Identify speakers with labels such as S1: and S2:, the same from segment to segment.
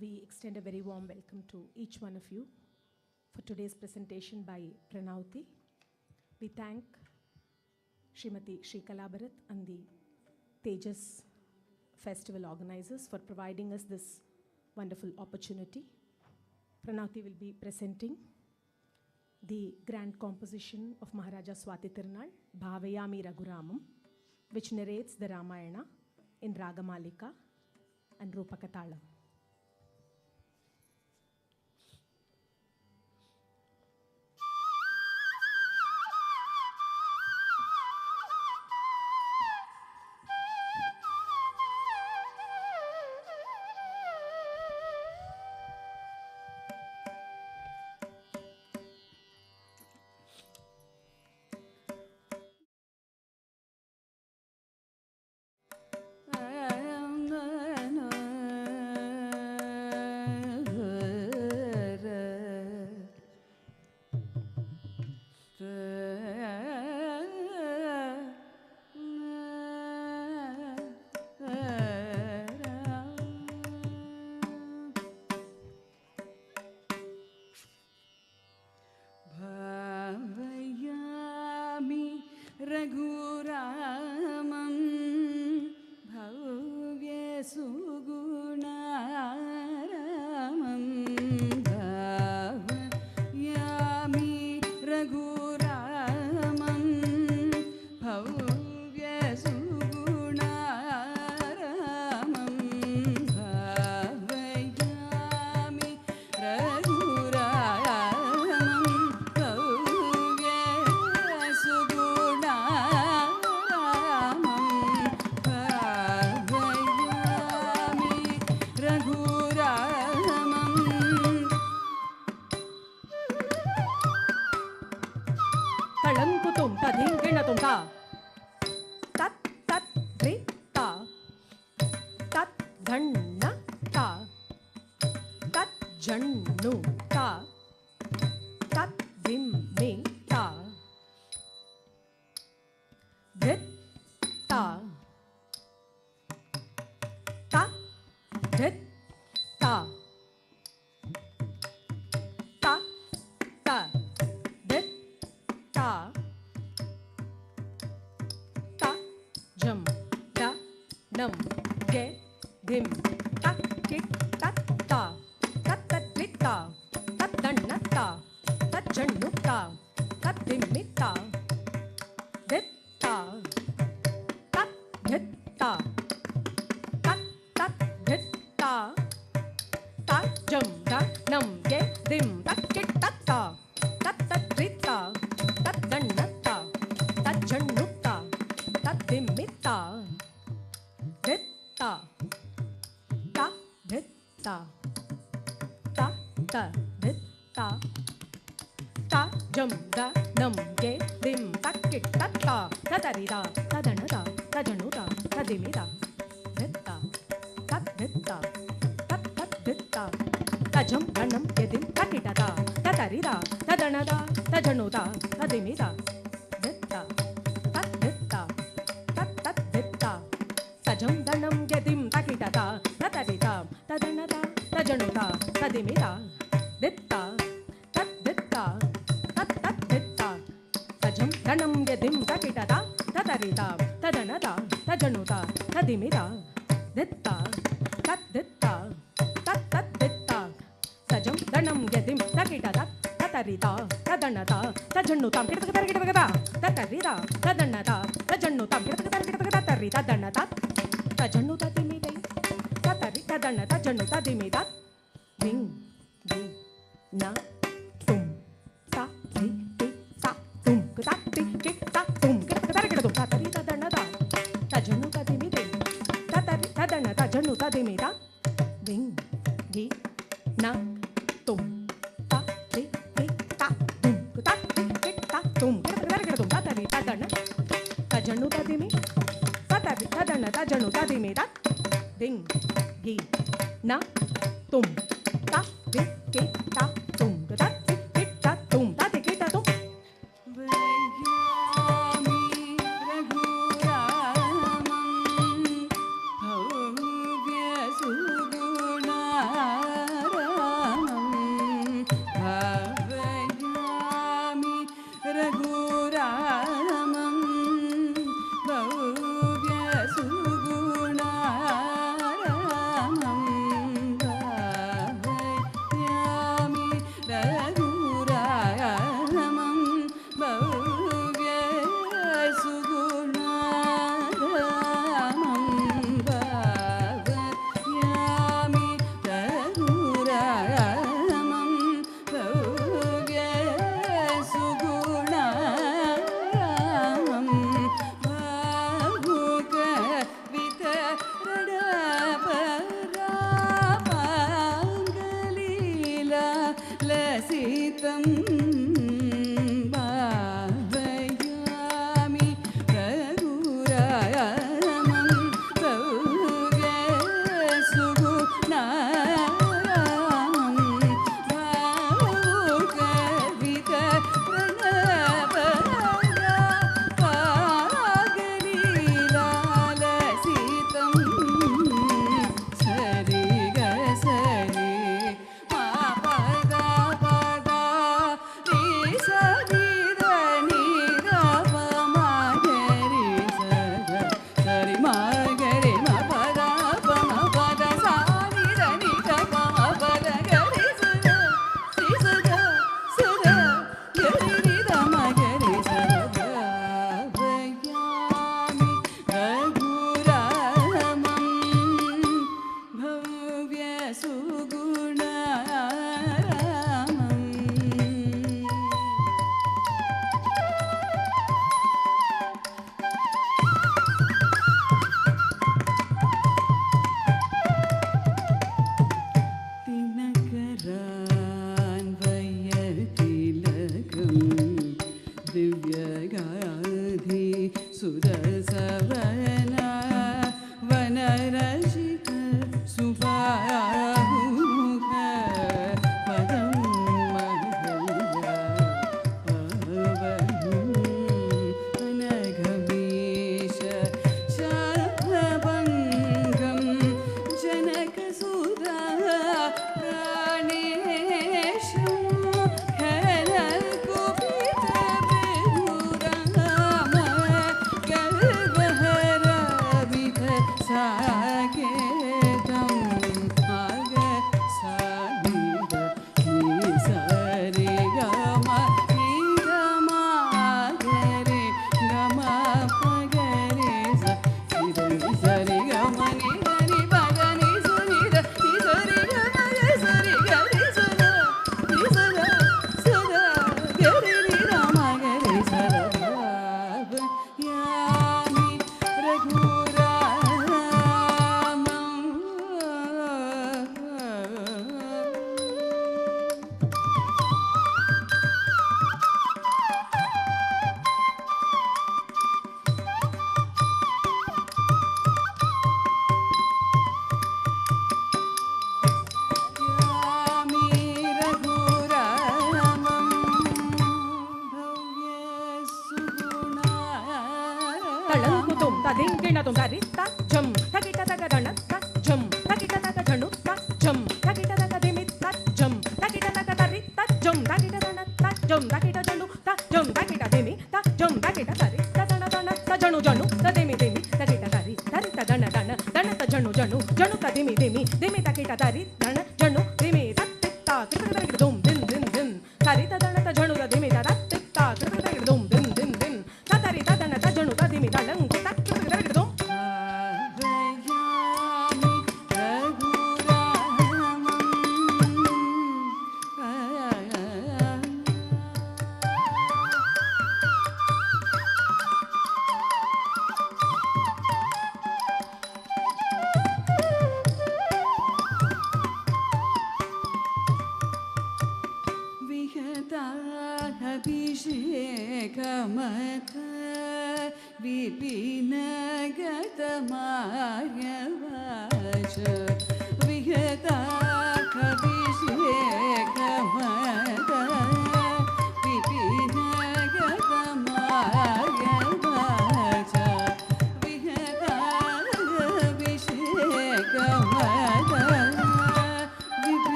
S1: We extend a very warm welcome to each one of you for today's presentation by Pranauthi. We thank Srimati Shri Kalabarat and the Thejas Festival organizers for providing us this wonderful opportunity. Pranauthi will be presenting the grand composition of Maharaja Swati Tirunal, Bhavayami Raghuramam, which narrates the Ramayana in Ragamalika and Rupakatalam.
S2: Sugunara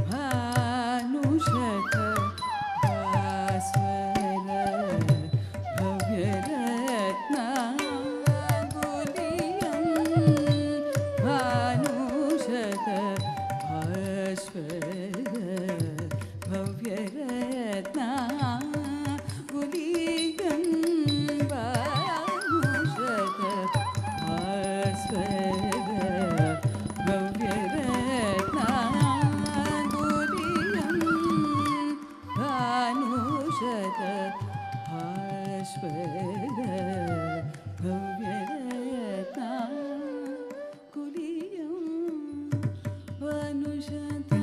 S2: भानुशत भास्वर भव्यरत्नाङ्गुलीयं भानुशत भास्वर भव्यरत्नाङ्गुलीयं भानुशत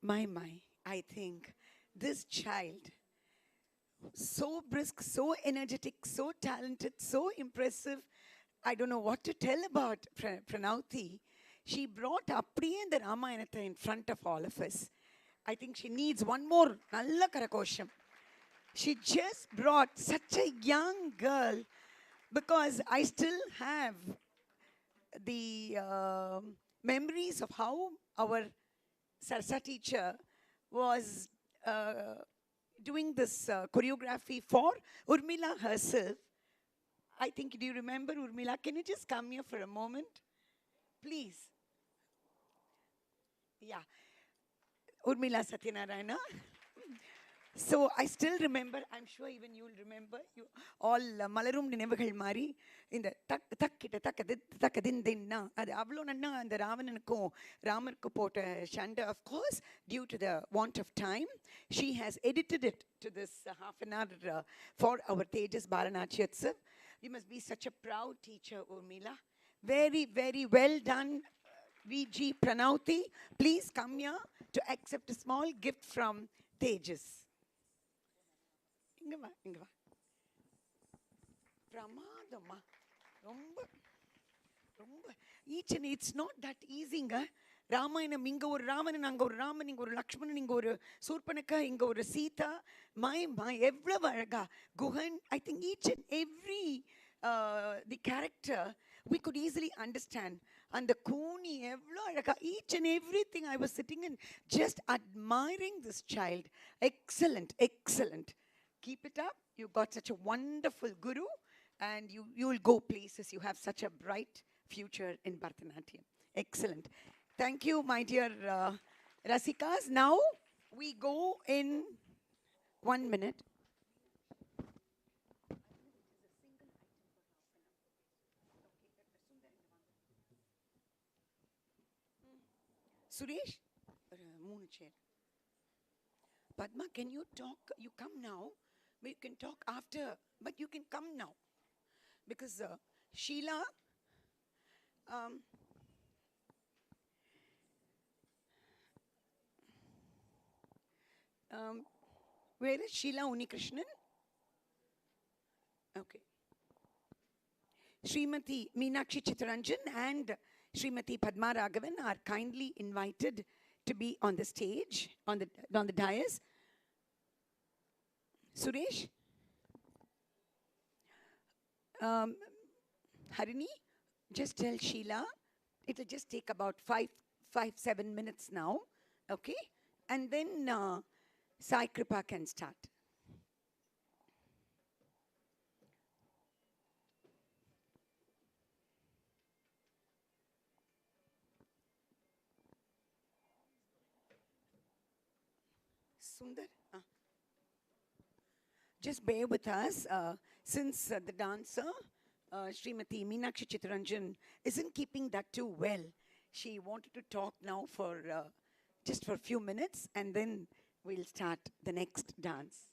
S3: My, I think this child, so brisk, so energetic, so talented, so impressive. I don't know what to tell about Pranauthi. She brought Apriya and the Ramayanatha in front of all of us. I think she needs one more Nalla Karakosham. She just brought such a young girl, because I still have the memories of how our Sarsa teacher was doing this choreography for Urmila herself. I think, do you remember Urmila? Can you just come here for a moment? Please. Yeah. Urmila Sathyanarayanan. So I still remember, I'm sure even you will remember, you all Malarum Ninevagal Mari in the Takita Takadin Dinna, the Avlonana and the Ravanako, Ramar Kapota Shanda. Of course, due to the want of time, she has edited it to this half an hour for our Thejas Bala Natyotsav. You must be such a proud teacher, Urmila. Very, very well done, G Pranauthi. Please come here to accept a small gift from Thejas. Inga va. Pramadama. Romba. Each and it's not that easy. Ramayana inga or Ramanan, anga or Raman, inga or Lakshmanan, inga or Surpanaka, inga or Sita. My, every Guhan. I think each and every the character we could easily understand. And the Kuni, each and everything, I was sitting and just admiring this child. Excellent, excellent. Keep it up. You got such a wonderful guru, and you will go places. You have such a bright future in Bharatanatyam. Excellent. Thank you, my dear Rasikas. Now we go in 1 minute. Suresh, Padma, can you talk? You come now. We can talk after, but you can come now. Because Sheila, where is Sheila Unikrishnan? Okay. Srimati Meenakshi Chittaranjan and Srimati Padma Raghavan are kindly invited to be on the stage, on the dais. Suresh? Harini, just tell Sheila, it'll just take about 7 minutes now, okay? And then Sai Kripa can start. Sundar. Just bear with us, since the dancer, Srimati Meenakshi Chittaranjan, isn't keeping that too well. She wanted to talk now for just for a few minutes, and then we'll start the next dance.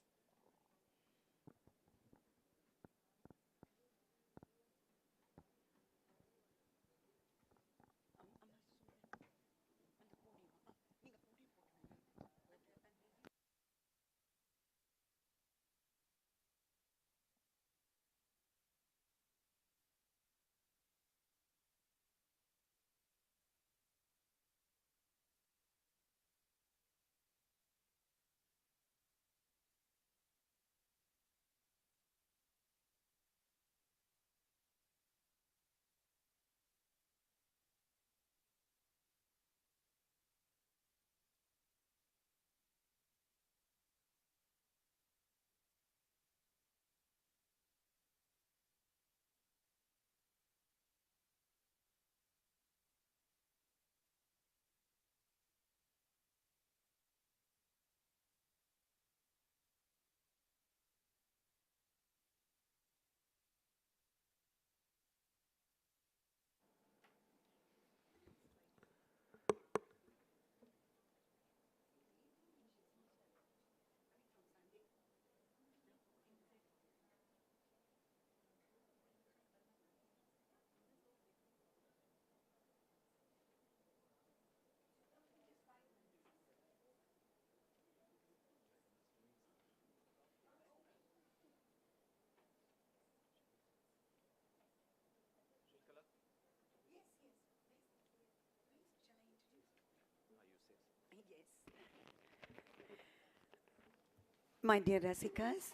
S3: My dear Rasikas,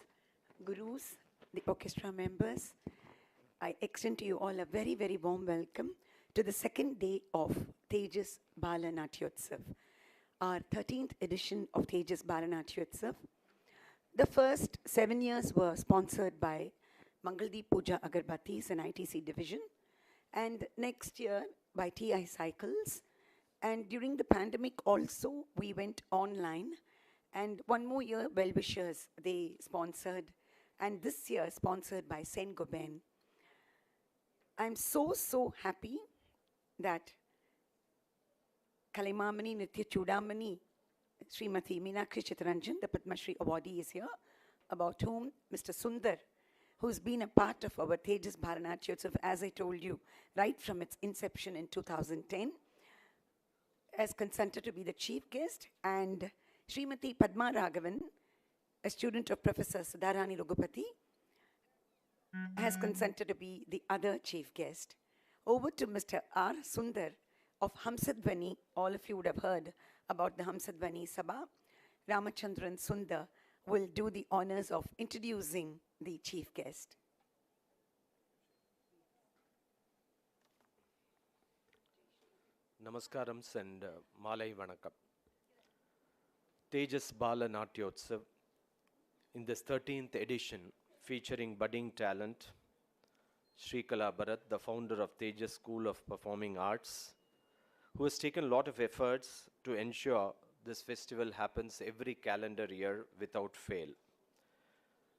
S3: Gurus, the orchestra members, I extend to you all a very, very warm welcome to the second day of Thejas Bala Natyotsav, our 13th edition of Thejas Bala Natyotsav. The first 7 years were sponsored by Mangaldeep Puja Agarbattis and ITC division, and next year by TI Cycles. And during the pandemic also, we went online. And one more year, Well Wishers, they sponsored. And this year, sponsored by Saint Gobain. I'm so happy that Kalaimamani Nitya Chudamani, Srimati Meenakshi Chittaranjan, the Padma Shri Awardee, is here, about whom Mr. Sundar, who's been a part of our Thejas Bala Natyotsav, as I told you, right from its inception in 2010, has consented to be the chief guest, and Srimati Padma Raghavan, a student of Professor Sudharani Raghupati, has consented to be the other chief guest. Over to Mr. R. Sundar of Hamsadvani. All of you would have heard about the Hamsadvani Sabha. Ramachandran Sundar will do the honors of introducing the chief guest.
S4: Namaskarams and Malai Vanakkam. Thejas Bala Natyotsav, in this 13th edition, featuring budding talent, Shri Bharat, the founder of Thejas School of Performing Arts, who has taken a lot of efforts to ensure this festival happens every calendar year without fail.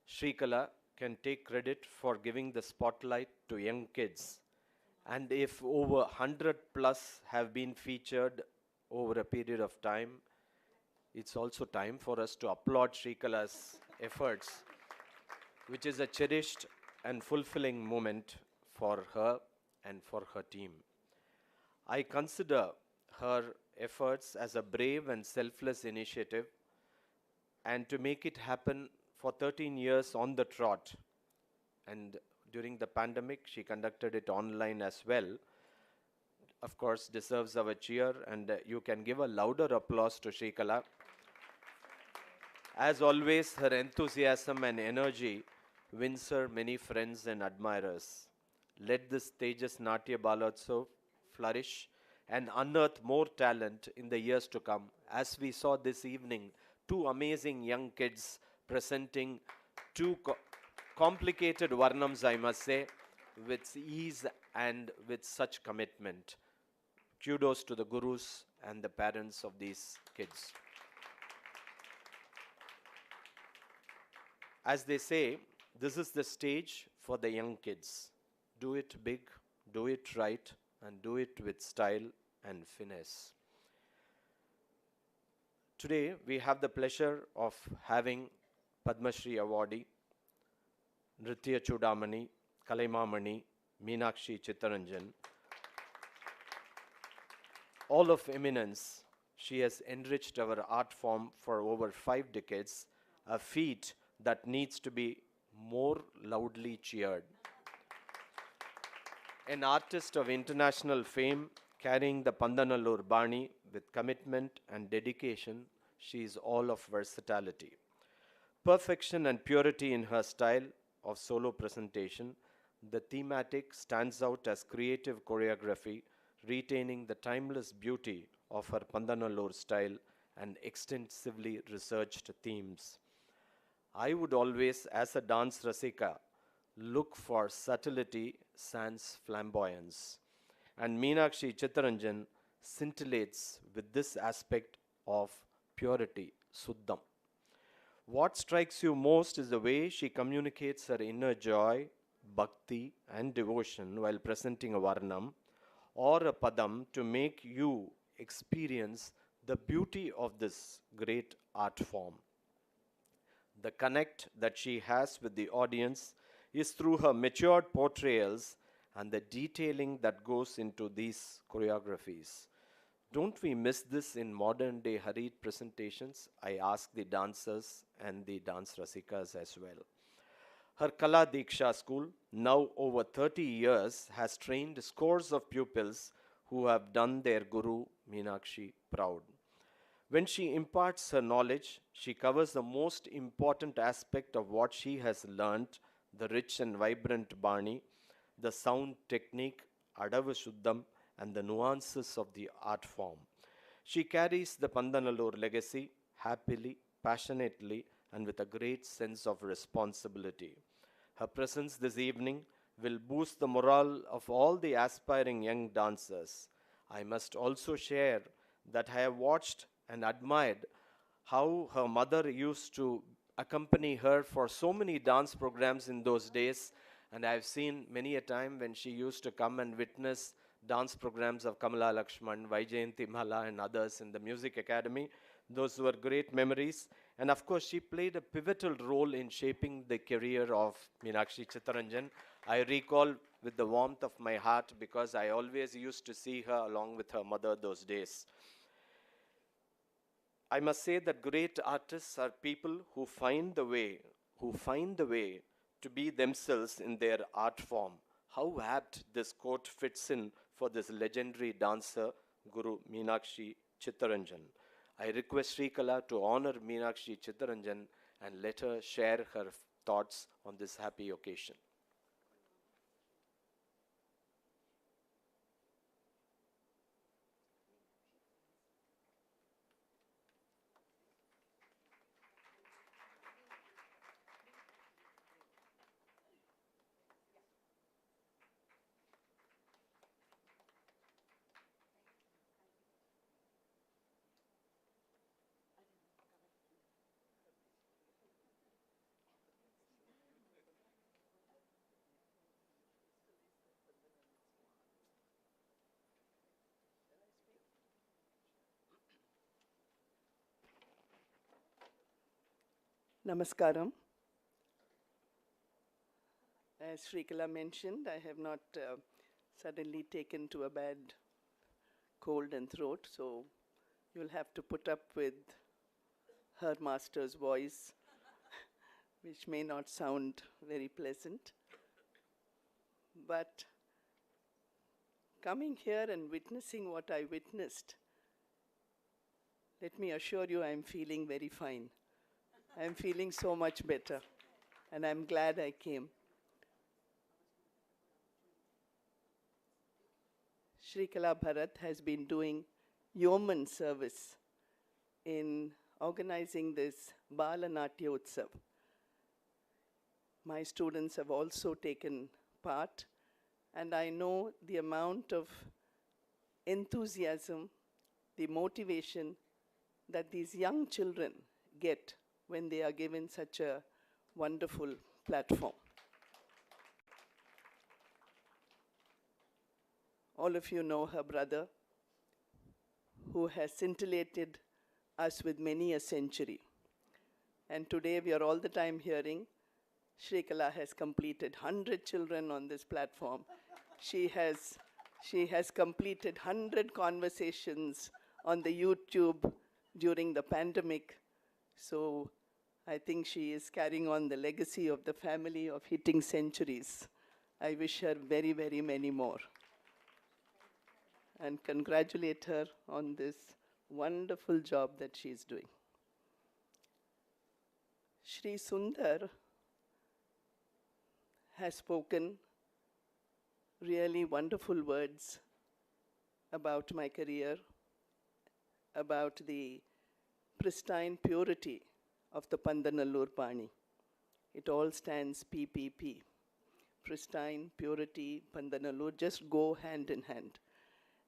S4: Shri can take credit for giving the spotlight to young kids, and if over 100 plus have been featured over a period of time, it's also time for us to applaud Shri efforts, which is a cherished and fulfilling moment for her and for her team. I consider her efforts as a brave and selfless initiative, and to make it happen for 13 years on the trot, and during the pandemic, she conducted it online as well, of course, deserves our cheer, and you can give a louder applause to Shri As always, her enthusiasm and energy wins her many friends and admirers. Let this Thejas Natya Balotsav flourish and unearth more talent in the years to come. As we saw this evening, two amazing young kids presenting two complicated varnams, I must say, with ease and with such commitment. Kudos to the gurus and the parents of these kids. As they say, this is the stage for the young kids. Do it big, do it right, and do it with style and finesse. Today, we have the pleasure of having Padma Shri Awardee, Nritya Chudamani, Kalaimamani, Meenakshi Chittaranjan. All of eminence, she has enriched our art form for over 5 decades, a feat that needs to be more loudly cheered. An artist of international fame, carrying the Pandanallur Bani with commitment and dedication, she is all of versatility. Perfection and purity in her style of solo presentation, the thematic stands out as creative choreography, retaining the timeless beauty of her Pandanallur style and extensively researched themes. I would always, as a dance Rasika, look for subtlety sans flamboyance. And Meenakshi Chittaranjan scintillates with this aspect of purity, Suddham. What strikes you most is the way she communicates her inner joy, bhakti, and devotion while presenting a varnam or a padam to make you experience the beauty of this great art form. The connect that she has with the audience is through her matured portrayals and the detailing that goes into these choreographies. Don't we miss this in modern day hurried presentations? I ask the dancers and the dance rasikas as well. Her Kala Diksha school, now over 30 years, has trained scores of pupils who have done their guru Meenakshi proud. When she imparts her knowledge, she covers the most important aspect of what she has learnt, the rich and vibrant Bani, the sound technique, Adavu Shuddham, and the nuances of the art form. She carries the Pandanallur legacy happily, passionately, and with a great sense of responsibility. Her presence this evening will boost the morale of all the aspiring young dancers. I must also share that I have watched and admired how her mother used to accompany her for so many dance programs in those days, and I've seen many a time when she used to come and witness dance programs of Kamala Lakshman, Vaijayanti Mala, and others in the Music Academy. Those were great memories. And of course, she played a pivotal role in shaping the career of Meenakshi Chittaranjan. I recall with the warmth of my heart because I always used to see her along with her mother those days. I must say that great artists are people who find the way to be themselves in their art form. How apt this quote fits in for this legendary dancer, Guru Meenakshi Chittaranjan. I request Srikala to honor Meenakshi Chittaranjan and let her share her thoughts on this happy occasion.
S5: Namaskaram. As Srikala mentioned, I have not suddenly taken to a bad cold and throat, so you'll have to put up with her master's voice, which may not sound very pleasant. But coming here and witnessing what I witnessed, let me assure you I'm feeling very fine. I'm feeling so much better, and I'm glad I came. Srikala Bharat has been doing yeoman service in organizing this Bala Natyotsav. My students have also taken part, and I know the amount of enthusiasm, the motivation that these young children get when they are given such a wonderful platform. All of you know her brother, who has scintillated us with many a century. And today we are all the time hearing Shri Kala has completed 100 children on this platform. She has completed 100 conversations on the YouTube during the pandemic. So I think she is carrying on the legacy of the family of hitting centuries. I wish her very, very many more. And congratulate her on this wonderful job that she is doing. Shri Sundar has spoken really wonderful words about my career, about the pristine purity of the Pandanallur Bani. It all stands PPP. Pristine, purity, Pandanallur, just go hand in hand.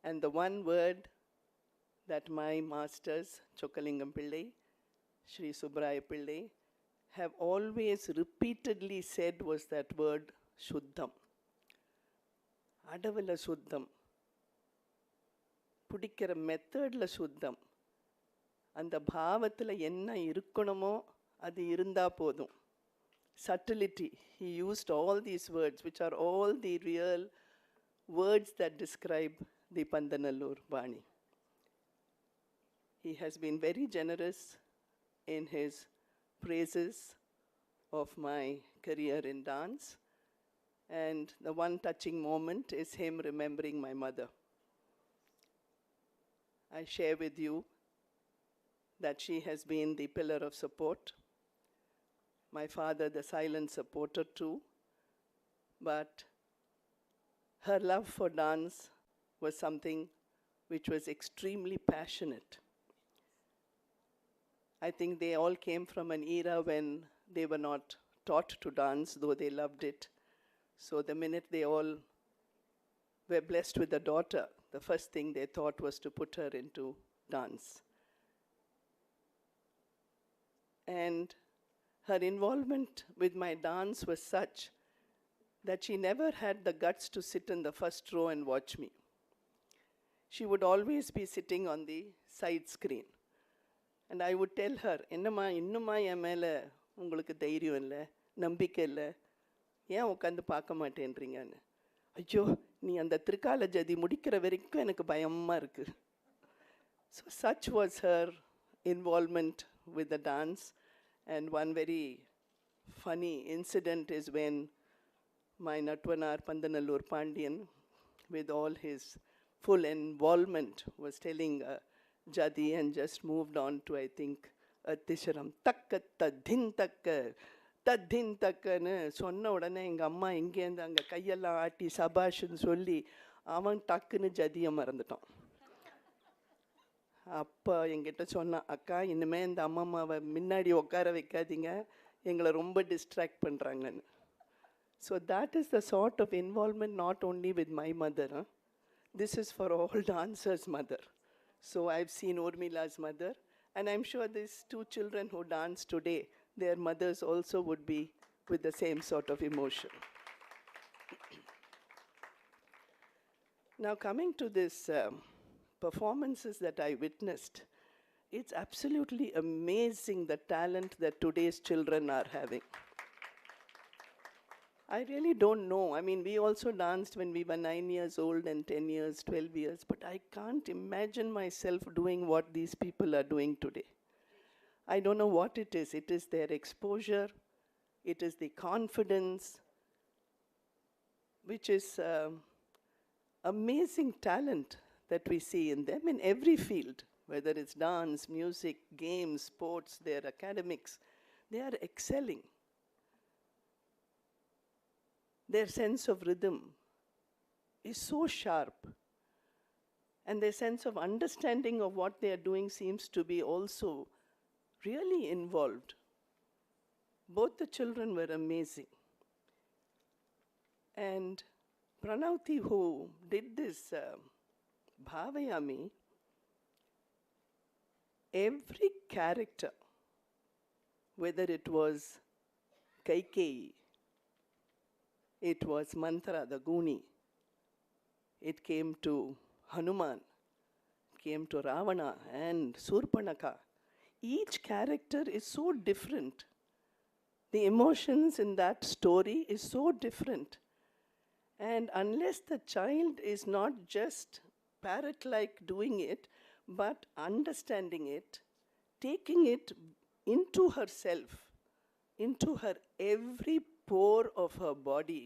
S5: And the one word that my masters, Chokkalingam Pillai, Shri Subraya Pillai, have always repeatedly said was that word, Shuddham. Adavala Shuddham. Pudikkira methodla Shuddham. அந்த பாவத்தில் என்ன இருக்கணுமோ அது இருந்தால் போதும். Subtlety. He used all these words, which are all the real words that describe the Pandanallur Bani. He has been very generous in his praises of my career in dance. And the one touching moment is him remembering my mother. I share with you that she has been the pillar of support. My father, the silent supporter too. But her love for dance was something which was extremely passionate. I think they all came from an era when they were not taught to dance, though they loved it. So the minute they all were blessed with a daughter, the first thing they thought was to put her into dance. And her involvement with my dance was such that she never had the guts to sit in the first row and watch me. She would always be sitting on the side screen. And I would tell her, என்னம்மா இன்னுமா என் மேலே உங்களுக்கு தைரியம் இல்லை, நம்பிக்கை இல்லை, ஏன் உட்காந்து பார்க்க மாட்டேன்றீங்கன்னு. ஐயோ நீ அந்த திருக்கால ஜதி முடிக்கிற வரைக்கும் எனக்கு பயமாக இருக்குது. So such was her involvement with the dance. And one very funny incident is when my Natvanar Pandanallur Pandian, with all his full involvement, was telling Jadi and just moved on to, I think, Attisharam. Takka tadhin takka, tadhin takkanu சொன்ன உடனே எங்கள் அம்மா இங்கேருந்து அங்கே கையெல்லாம் ஆட்டி சபாஷ்ன்னு சொல்லி அவன் டக்குன்னு ஜதியை மறந்துட்டான். அப்போ என்கிட்ட சொன்னான், அக்கா இனிமேல் இந்த அம்மாவை முன்னாடி உட்கார வைக்காதீங்க, எங்களை ரொம்ப டிஸ்ட்ராக்ட் பண்ணுறாங்கன்னு. So that is the sort of involvement not only with my mother. This is for all dancers' mother. So I've seen Urmila's mother, and I'm sure these two children who dance today, their mothers also would be with the same sort of emotion. Now coming to this performances that I witnessed, it's absolutely amazing the talent that today's children are having. I really don't know. I mean, we also danced when we were 9 years old and 10 years, 12 years, but I can't imagine myself doing what these people are doing today. I don't know what it is. It is their exposure, it is the confidence, which is amazing talent that we see in them in every field, whether it's dance, music, games, sports, their academics. They are excelling. Their sense of rhythm is so sharp, and their sense of understanding of what they are doing seems to be also really involved. Both the children were amazing. And Pranauthi, who did this Bhavayami, every character, whether it was Kaikeyi. It was Manthara, the Goonie. It came to Hanuman, came to Ravana and Surpanaka. Each character is so different. The emotions in that story is so different. And unless the child is not just parrot-like doing it, but understanding it, taking it into herself, into her every pore of her body,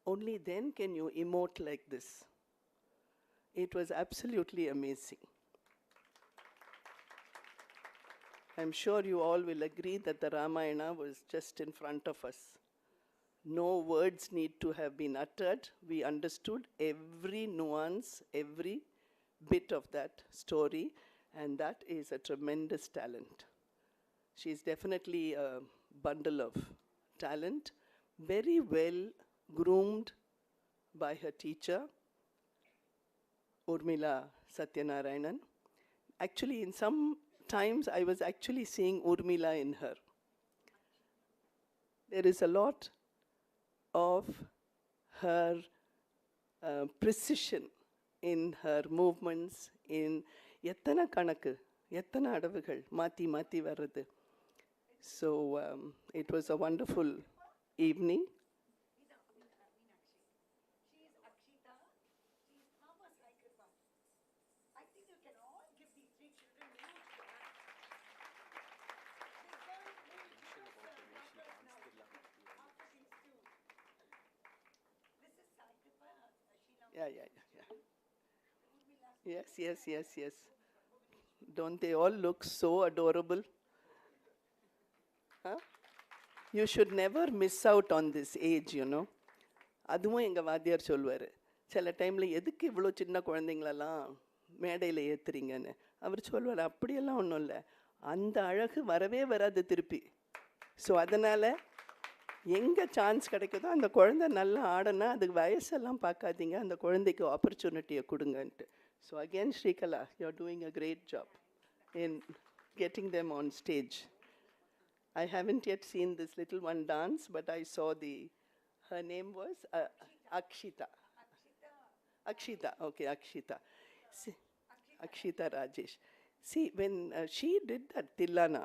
S5: only then can you emote like this. It was absolutely amazing. I'm sure you all will agree that the Ramayana was just in front of us. No words need to have been uttered. We understood every nuance, every bit of that story, and that is a tremendous talent. She's definitely a bundle of talent, very well groomed by her teacher, Urmila Sathyanarayanan. Actually, in some times, I was actually seeing Urmila in her. There is a lot of her precision in her movements, in எத்தனை கணக்கு எத்தனை அடவுகள் மாற்றி மாற்றி வர்றது. So it was a wonderful evening. Yeah. Yes. Don't they all look so adorable? Huh? You should never miss out on this age, you know. அதுவும் எங்கள் வாத்தியார் சொல்லுவார், சில டைமில் எதுக்கு இவ்வளோ சின்ன குழந்தைங்களெல்லாம் மேடையில் ஏற்றுறீங்கன்னு. அவர் சொல்லுவார், அப்படியெல்லாம் ஒன்றும் இல்லை, அந்த அழகு வரவே வராது திருப்பி. ஸோ அதனால் எங்கே சான்ஸ் கிடைக்குதோ அந்த குழந்தை நல்லா ஆடனா அதுக்கு வயசெல்லாம் பார்க்காதீங்க, அந்த குழந்தைக்கு ஆப்பர்ச்சுனிட்டியை கொடுங்கன்ட்டு. So again, Shrikala, you're doing a great job in getting them on stage. I haven't yet seen this little one dance, but I saw her name was Akshita. Akshita, okay, Akshita. See, Akshita Rajesh. See, when she did that Tillana,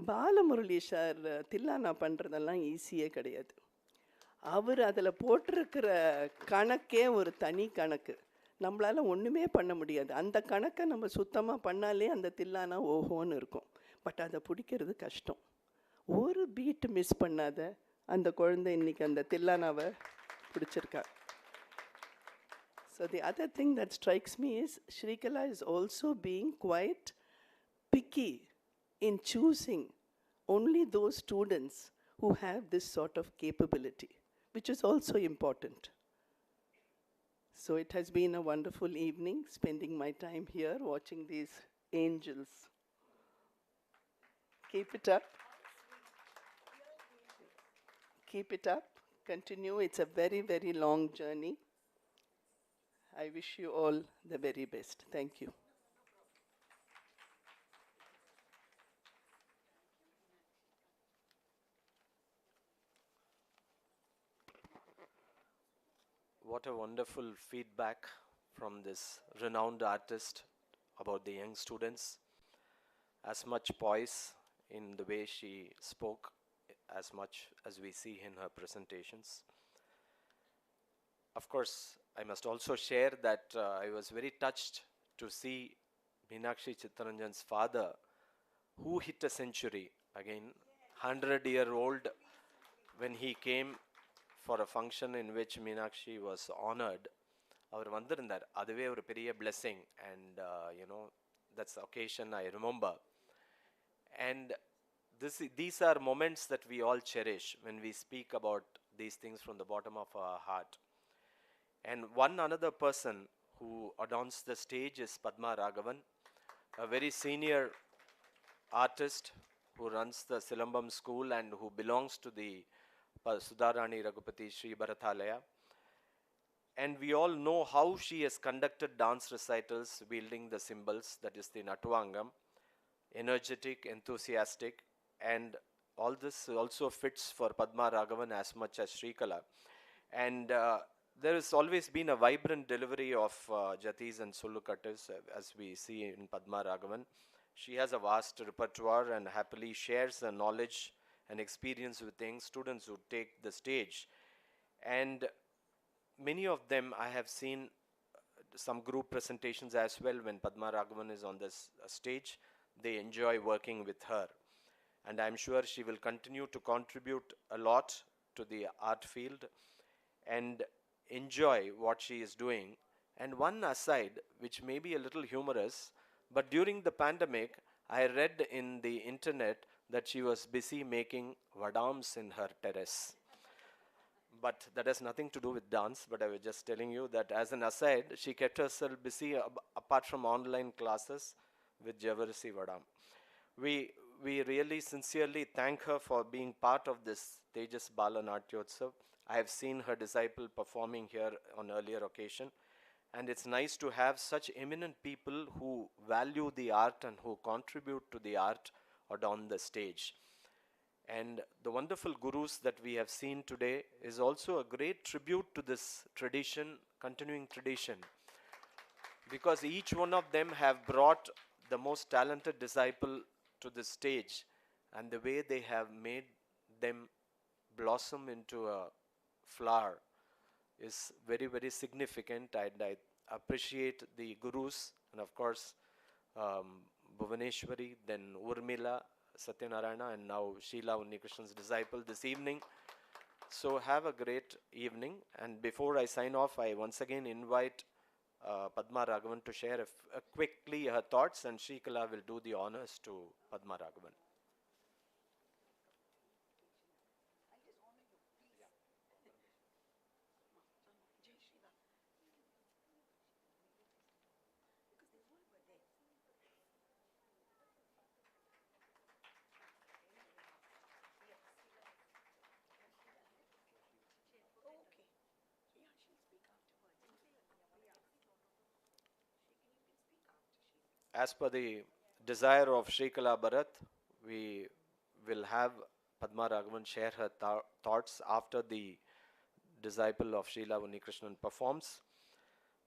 S5: Balamurali sir Tillana பண்றதெல்லாம் ஈஸியே கிடையாது. அவர் அதில் போட்டிருக்கிற கணக்கே ஒரு தனி கணக்கு. நம்மளால் ஒன்றுமே பண்ண முடியாது. அந்த கணக்கை நம்ம சுத்தமாக பண்ணாலே அந்த தில்லானா ஓஹோன்னு இருக்கும். பட் அதை பிடிக்கிறது கஷ்டம். ஒரு பீட் மிஸ் பண்ணாத அந்த குழந்தை இன்னைக்கு அந்த தில்லானாவை பிடிச்சிருக்கா. So the other thing that strikes me is Shrikala is also being quite picky in choosing only those students who have this sort of capability, which is also important. So it has been a wonderful evening, spending my time here watching these angels. Keep it up. Keep it up. Continue. It's a very, very long journey. I wish you all the very best. Thank you.
S4: What a wonderful feedback from this renowned artist about the young students. As much poise in the way she spoke, as much as we see in her presentations. Of course, I must also share that I was very touched to see Meenakshi Chittaranjan's father, who hit a century, again, 100-year-old, when he came for a function in which Meenakshi was honored. அவர் வந்திருந்தார், அதுவே ஒரு பெரிய blessing, and that's the occasion I remember. And these are moments that we all cherish when we speak about these things from the bottom of our heart. And one another person who adorns the stage is Padma Raghavan, a very senior artist who runs the Silambam school and who belongs to the Sudarani Raghupati Shri Bharatanatyam. And we all know how she has conducted dance recitals wielding the symbols, that is the Natuvangam, energetic, enthusiastic, and all this also fits for Padma Raghavan as much as Srikala. And there has always been a vibrant delivery of Jatis and Sulukattas as we see in Padma Raghavan. She has a vast repertoire and happily shares her knowledge and experience with young students who take the stage. And many of them I have seen some group presentations as well when Padma Raghavan is on this stage. They enjoy working with her. And I'm sure she will continue to contribute a lot to the art field and enjoy what she is doing. And one aside, which may be a little humorous, but during the pandemic, I read in the internet that she was busy making vadams in her terrace. But that has nothing to do with dance, but I was just telling you that as an aside, she kept herself busy apart from online classes with Javarisi Vadam. We really sincerely thank her for being part of this Thejas Bala Natyotsav. I have seen her disciple performing here on earlier occasion, and it's nice to have such eminent people who value the art and who contribute to the art on the stage. And the wonderful gurus that we have seen today is also a great tribute to this tradition, continuing tradition, because each one of them have brought the most talented disciple to the stage, and the way they have made them blossom into a flower is very, very significant. I appreciate the gurus, and of course Bhuvaneshwari, then Urmila, Sathyanarayanan, and now Sheila Unnikrishnan's disciple this evening. So have a great evening. And before I sign off, I once again invite Padma Raghavan to share quickly her thoughts, and Srikala will do the honors to Padma Raghavan. As per the desire of Srikala Bharat, we will have Padma Raghavan share her thoughts after the disciple of Sheila Unnikrishnan performs.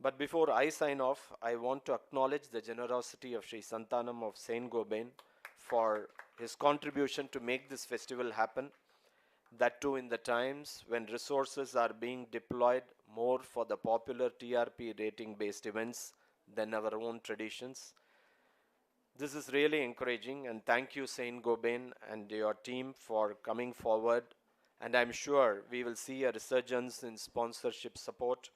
S4: But before I sign off, I want to acknowledge the generosity of Sri Santanam of Saint Gobain for his contribution to make this festival happen. That too in the times when resources are being deployed more for the popular TRP rating based events than our own traditions. This is really encouraging, and thank you Saint Gobain and your team for coming forward, and I'm sure we will see a resurgence in sponsorship support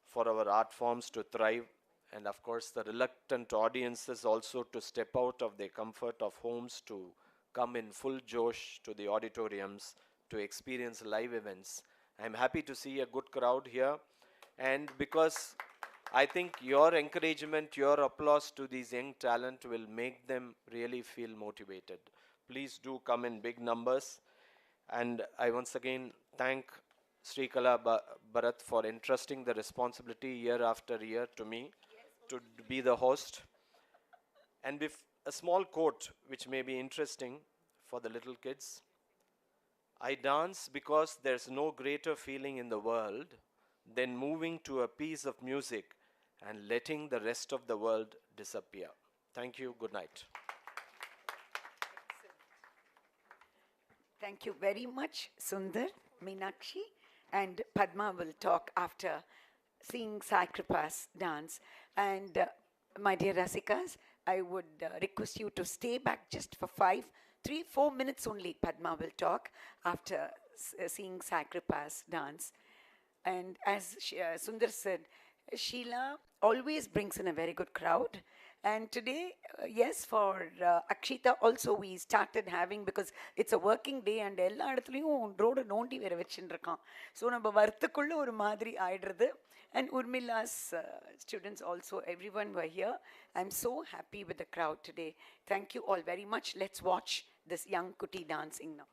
S4: for our art forms to thrive, and of course the reluctant audiences also to step out of their comfort of homes to come in full josh to the auditoriums to experience live events. I'm happy to see a good crowd here, and because I think your encouragement, your applause to these young talent will make them really feel motivated. Please do come in big numbers. And I once again thank Srikala Bharat for entrusting the responsibility year after year to me to be the host. And with a small quote which may be interesting for the little kids. I dance because there's no greater feeling in the world than moving to a piece of music and letting the rest of the world disappear. Thank you. Good night.
S3: Thank you very much, Sundar, Meenakshi, and Padma will talk after seeing Sai Kripa's dance. And my dear Rasikas, I would request you to stay back just for 3-4 minutes only. Padma will talk after seeing Sai Kripa's dance. And as Sundar said, Sheila always brings in a very good crowd. And today, yes, for Akshita also we started having, because it's a working day and எல்லா இடத்துலயும் road நோண்டி வேற வச்சுருக்கான். So நம்ம வரத்துக்குள்ள ஒரு மாதிரி ஆயிடுறது. And Urmila's students also, everyone were here. I'm so happy with the crowd today. Thank you all very much. Let's watch this young Kuti dancing now.